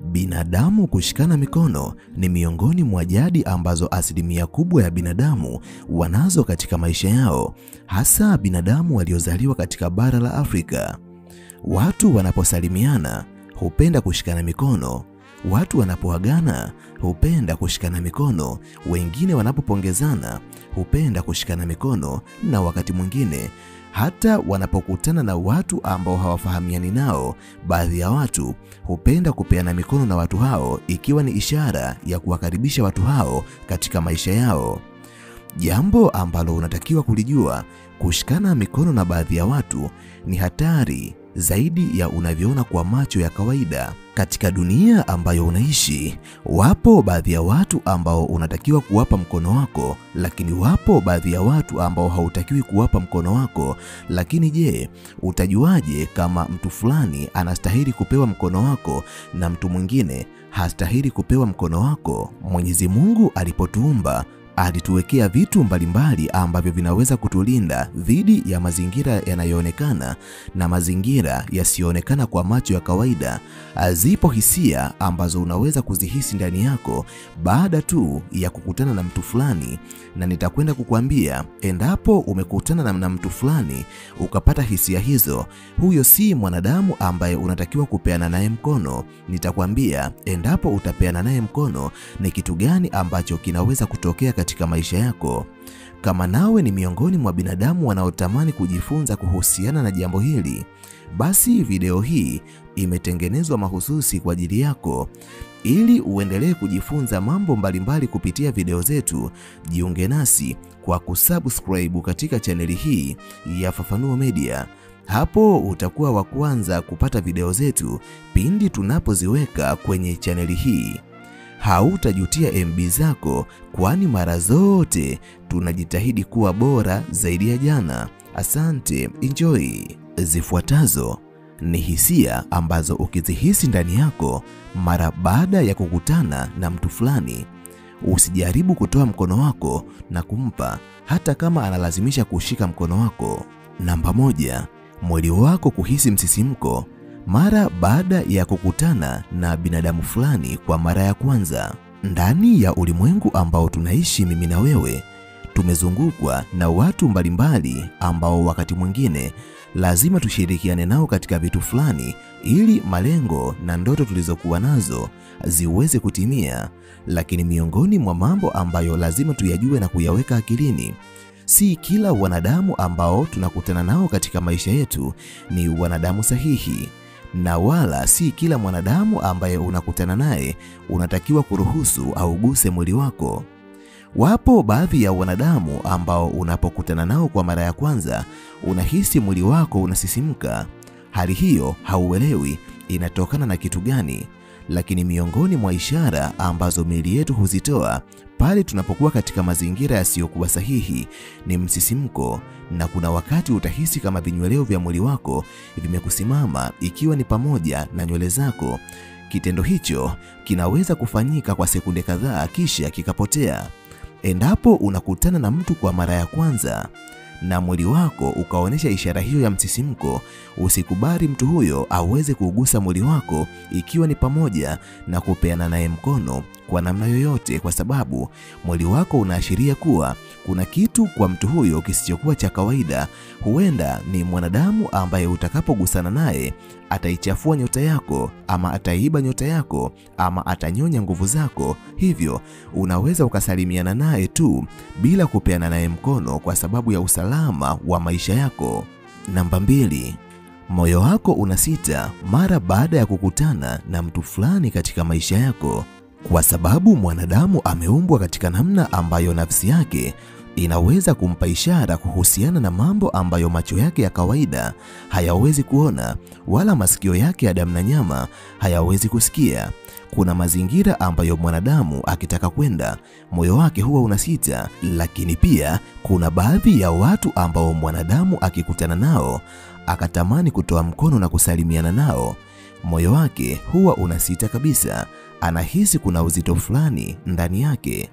Binadamu kushikana mikono ni miongoni mwa jadi ambazo asilimia kubwa ya binadamu wanazo katika maisha yao, hasa binadamu waliozaliwa katika bara la Afrika. Watu wanaposalimiana hupenda kushikana mikono. Watu wanapoagana hupenda kushikana mikono. Wengine wanapopongezana hupenda kushikana mikono, na wakati mwingine hata wanapokutana na watu ambao hawafahamiani nao, baadhi ya watu hupenda kupeana mikono na watu hao, ikiwa ni ishara ya kuwakaribisha watu hao katika maisha yao. Jambo ambalo unatakiwa kulijua, kushikana mikono na baadhi ya watu ni hatari zaidi ya unavyoona kwa macho ya kawaida. Katika dunia ambayo unaishi, wapo baadhi ya watu ambao unatakiwa kuwapa mkono wako, lakini wapo baadhi ya watu ambao hautakiwi kuwapa mkono wako. Lakini je, utajuaje kama mtu fulani anastahili kupewa mkono wako na mtu mwingine hastahili kupewa mkono wako? Mwenyezi Mungu alipotuumba alituwekea vitu mbalimbali ambavyo vinaweza kutulinda dhidi ya mazingira yanayoonekana na mazingira yasiyoonekana kwa macho ya kawaida. Zipo hisia ambazo unaweza kuzihisi ndani yako baada tu ya kukutana na mtu fulani, na nitakwenda kukuambia endapo umekutana na mtu fulani ukapata hisia hizo, huyo si mwanadamu ambaye unatakiwa kupeana naye mkono. Nitakwambia endapo utapeana naye mkono ni kitu gani ambacho kinaweza kutokea katika maisha yako. Kama nawe ni miongoni mwa binadamu wanaotamani kujifunza kuhusiana na jambo hili, basi video hii imetengenezwa mahususi kwa ajili yako. Ili uendelee kujifunza mambo mbalimbali kupitia video zetu, jiunge nasi kwa kusubscribe katika chaneli hii ya Fafanuo Media. Hapo utakuwa wa kwanza kupata video zetu pindi tunapoziweka kwenye chaneli hii. Hautajutia MB zako, kwani mara zote tunajitahidi kuwa bora zaidi ya jana. Asante, enjoy. Zifuatazo ni hisia ambazo ukizihisi ndani yako mara baada ya kukutana na mtu fulani, usijaribu kutoa mkono wako na kumpa hata kama analazimisha kushika mkono wako. Namba 1, mwili wako kuhisi msisimko mara baada ya kukutana na binadamu fulani kwa mara ya kwanza. Ndani ya ulimwengu ambao tunaishi mimi na wewe, tumezungukwa na watu mbalimbali ambao wakati mwingine lazima tushirikiane nao katika vitu fulani ili malengo na ndoto tulizokuwa nazo ziweze kutimia. Lakini miongoni mwa mambo ambayo lazima tuyajue na kuyaweka akilini, si kila wanadamu ambao tunakutana nao katika maisha yetu ni wanadamu sahihi, na wala si kila mwanadamu ambaye unakutana naye unatakiwa kuruhusu au guse mwili wako. Wapo baadhi ya wanadamu ambao unapokutana nao kwa mara ya kwanza unahisi mwili wako unasisimka. Hali hiyo hauelewi inatokana na kitu gani, lakini miongoni mwa ishara ambazo miili yetu huzitoa pale tunapokuwa katika mazingira yasiyokuwa sahihi ni msisimko, na kuna wakati utahisi kama vinyweleo vya mwili wako vimekusimama, ikiwa ni pamoja na nywele zako. Kitendo hicho kinaweza kufanyika kwa sekunde kadhaa kisha kikapotea. Endapo unakutana na mtu kwa mara ya kwanza na mwili wako ukaonesha ishara hiyo ya msisimko, usikubali mtu huyo aweze kugusa mwili wako, ikiwa ni pamoja na kupeana naye mkono kwa namna yoyote, kwa sababu mwili wako unaashiria kuwa kuna kitu kwa mtu huyo kisichokuwa cha kawaida. Huenda ni mwanadamu ambaye utakapogusana naye ataichafua nyota yako, ama ataiba nyota yako, ama atanyonya nguvu zako. Hivyo unaweza ukasalimiana naye tu bila kupeana naye mkono kwa sababu ya usalama wa maisha yako. Namba 2, moyo wako unasita mara baada ya kukutana na mtu fulani katika maisha yako, kwa sababu mwanadamu ameumbwa katika namna ambayo nafsi yake inaweza kumpa ishara kuhusiana na mambo ambayo macho yake ya kawaida hayawezi kuona, wala masikio yake ya damu na nyama hayawezi kusikia. Kuna mazingira ambayo mwanadamu akitaka kwenda moyo wake huwa unasita, lakini pia kuna baadhi ya watu ambao mwanadamu akikutana nao akatamani kutoa mkono na kusalimiana nao, moyo wake huwa unasita kabisa, anahisi kuna uzito fulani ndani yake.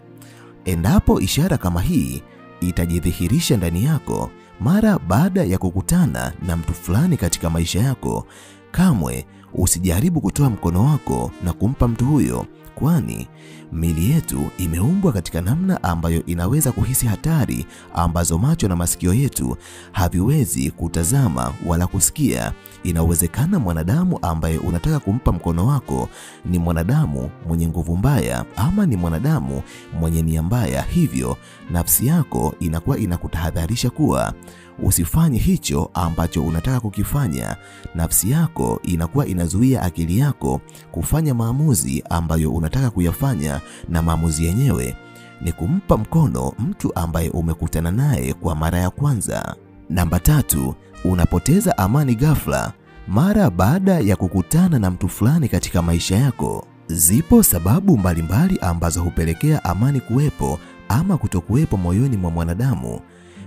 Endapo ishara kama hii itajidhihirisha ndani yako mara baada ya kukutana na mtu fulani katika maisha yako, kamwe Usijaribu kutoa mkono wako na kumpa mtu huyo, kwani miili yetu imeumbwa katika namna ambayo inaweza kuhisi hatari ambazo macho na masikio yetu haviwezi kutazama wala kusikia. Inawezekana mwanadamu ambaye unataka kumpa mkono wako ni mwanadamu mwenye nguvu mbaya ama ni mwanadamu mwenye nia mbaya, hivyo nafsi yako inakuwa inakutahadharisha kuwa usifanye hicho ambacho unataka kukifanya. Nafsi yako inakuwa inazuia akili yako kufanya maamuzi ambayo unataka kuyafanya, na maamuzi yenyewe ni kumpa mkono mtu ambaye umekutana naye kwa mara ya kwanza. Namba 3, unapoteza amani ghafla mara baada ya kukutana na mtu fulani katika maisha yako. Zipo sababu mbalimbali ambazo hupelekea amani kuwepo ama kutokuwepo moyoni mwa mwanadamu.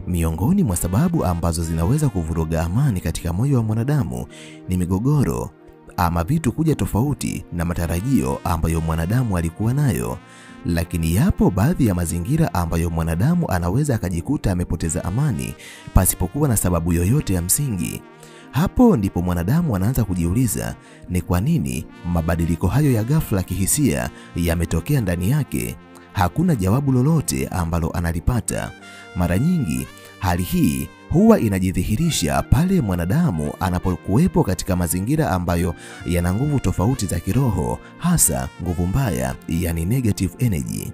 Miongoni mwa sababu ambazo zinaweza kuvuruga amani katika moyo wa mwanadamu ni migogoro ama vitu kuja tofauti na matarajio ambayo mwanadamu alikuwa nayo. Lakini yapo baadhi ya mazingira ambayo mwanadamu anaweza akajikuta amepoteza amani pasipokuwa na sababu yoyote ya msingi. Hapo ndipo mwanadamu anaanza kujiuliza ni kwa nini mabadiliko hayo ya ghafla kihisia yametokea ndani yake. Hakuna jawabu lolote ambalo analipata. Mara nyingi hali hii huwa inajidhihirisha pale mwanadamu anapokuwepo katika mazingira ambayo yana nguvu tofauti za kiroho, hasa nguvu mbaya, yani negative energy.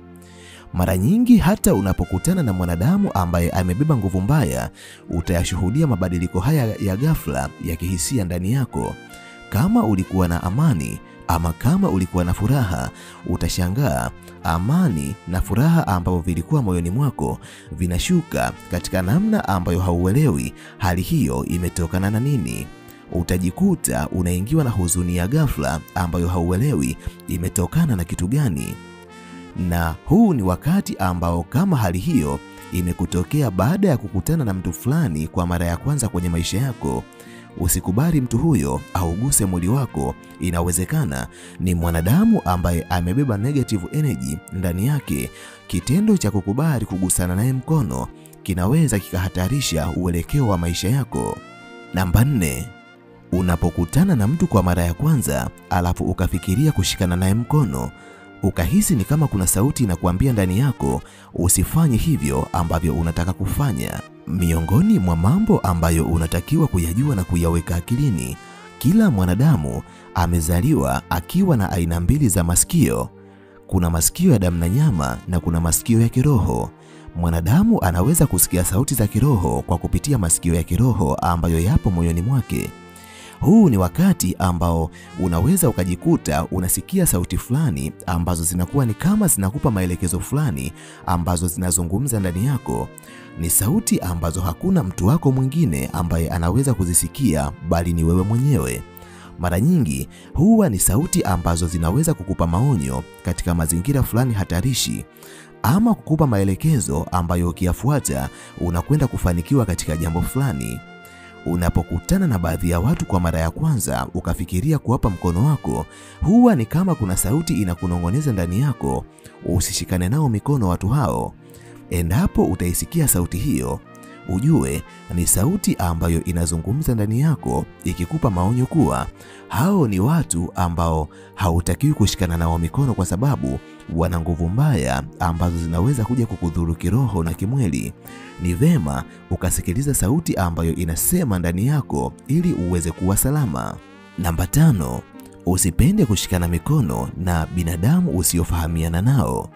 Mara nyingi hata unapokutana na mwanadamu ambaye amebeba nguvu mbaya, utayashuhudia mabadiliko haya ya ghafla ya kihisia ndani yako. Kama ulikuwa na amani ama kama ulikuwa na furaha, utashangaa amani na furaha ambavyo vilikuwa moyoni mwako vinashuka katika namna ambayo hauelewi hali hiyo imetokana na nini. Utajikuta unaingiwa na huzuni ya ghafla ambayo hauelewi imetokana na kitu gani. Na huu ni wakati ambao kama hali hiyo imekutokea baada ya kukutana na mtu fulani kwa mara ya kwanza kwenye maisha yako, usikubali mtu huyo auguse mwili wako. Inawezekana ni mwanadamu ambaye amebeba negative energy ndani yake. Kitendo cha kukubali kugusana naye mkono kinaweza kikahatarisha uelekeo wa maisha yako. Namba 4, unapokutana na mtu kwa mara ya kwanza alafu ukafikiria kushikana naye mkono, ukahisi ni kama kuna sauti inakuambia ndani yako usifanye hivyo ambavyo unataka kufanya. Miongoni mwa mambo ambayo unatakiwa kuyajua na kuyaweka akilini, kila mwanadamu amezaliwa akiwa na aina mbili za masikio. Kuna masikio ya damu na nyama na kuna masikio ya kiroho. Mwanadamu anaweza kusikia sauti za kiroho kwa kupitia masikio ya kiroho ambayo yapo moyoni mwake. Huu ni wakati ambao unaweza ukajikuta unasikia sauti fulani ambazo zinakuwa ni kama zinakupa maelekezo fulani ambazo zinazungumza ndani yako. Ni sauti ambazo hakuna mtu wako mwingine ambaye anaweza kuzisikia bali ni wewe mwenyewe. Mara nyingi huwa ni sauti ambazo zinaweza kukupa maonyo katika mazingira fulani hatarishi, ama kukupa maelekezo ambayo ukiyafuata unakwenda kufanikiwa katika jambo fulani. Unapokutana na baadhi ya watu kwa mara ya kwanza ukafikiria kuwapa mkono wako, huwa ni kama kuna sauti inakunong'oneza ndani yako usishikane nao mikono watu hao. Endapo utaisikia sauti hiyo, ujue ni sauti ambayo inazungumza ndani yako ikikupa maonyo kuwa hao ni watu ambao hautakiwi kushikana nao mikono kwa sababu wana nguvu mbaya ambazo zinaweza kuja kukudhuru kiroho na kimwili. Ni vema ukasikiliza sauti ambayo inasema ndani yako ili uweze kuwa salama. Namba 5, usipende kushikana mikono na binadamu usiofahamiana nao.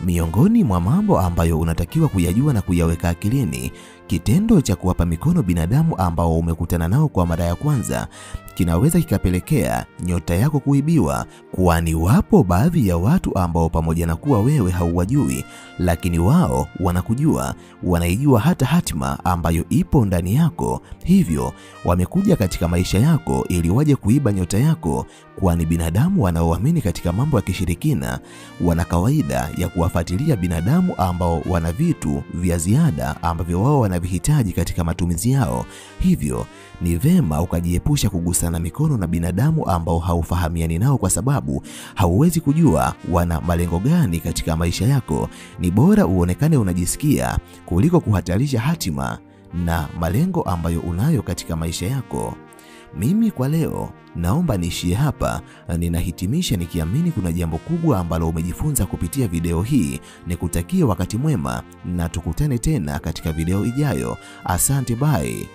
Miongoni mwa mambo ambayo unatakiwa kuyajua na kuyaweka akilini, kitendo cha kuwapa mikono binadamu ambao umekutana nao kwa mara ya kwanza kinaweza kikapelekea nyota yako kuibiwa, kwani wapo baadhi ya watu ambao pamoja na kuwa wewe hauwajui, lakini wao wanakujua, wanaijua hata hatima ambayo ipo ndani yako. Hivyo wamekuja katika maisha yako ili waje kuiba nyota yako, kwani binadamu wanaoamini katika mambo ya kishirikina wana kawaida ya kuwafuatilia binadamu ambao wana vitu vya ziada ambavyo wao wanavihitaji katika matumizi yao. Hivyo ni vema ukajiepusha kugusana mikono na binadamu ambao haufahamiani nao, kwa sababu hauwezi kujua wana malengo gani katika maisha yako. Ni bora uonekane unajisikia kuliko kuhatarisha hatima na malengo ambayo unayo katika maisha yako. Mimi kwa leo naomba niishie hapa. Ninahitimisha nikiamini kuna jambo kubwa ambalo umejifunza kupitia video hii. Nikutakie wakati mwema na tukutane tena katika video ijayo. Asante, bye.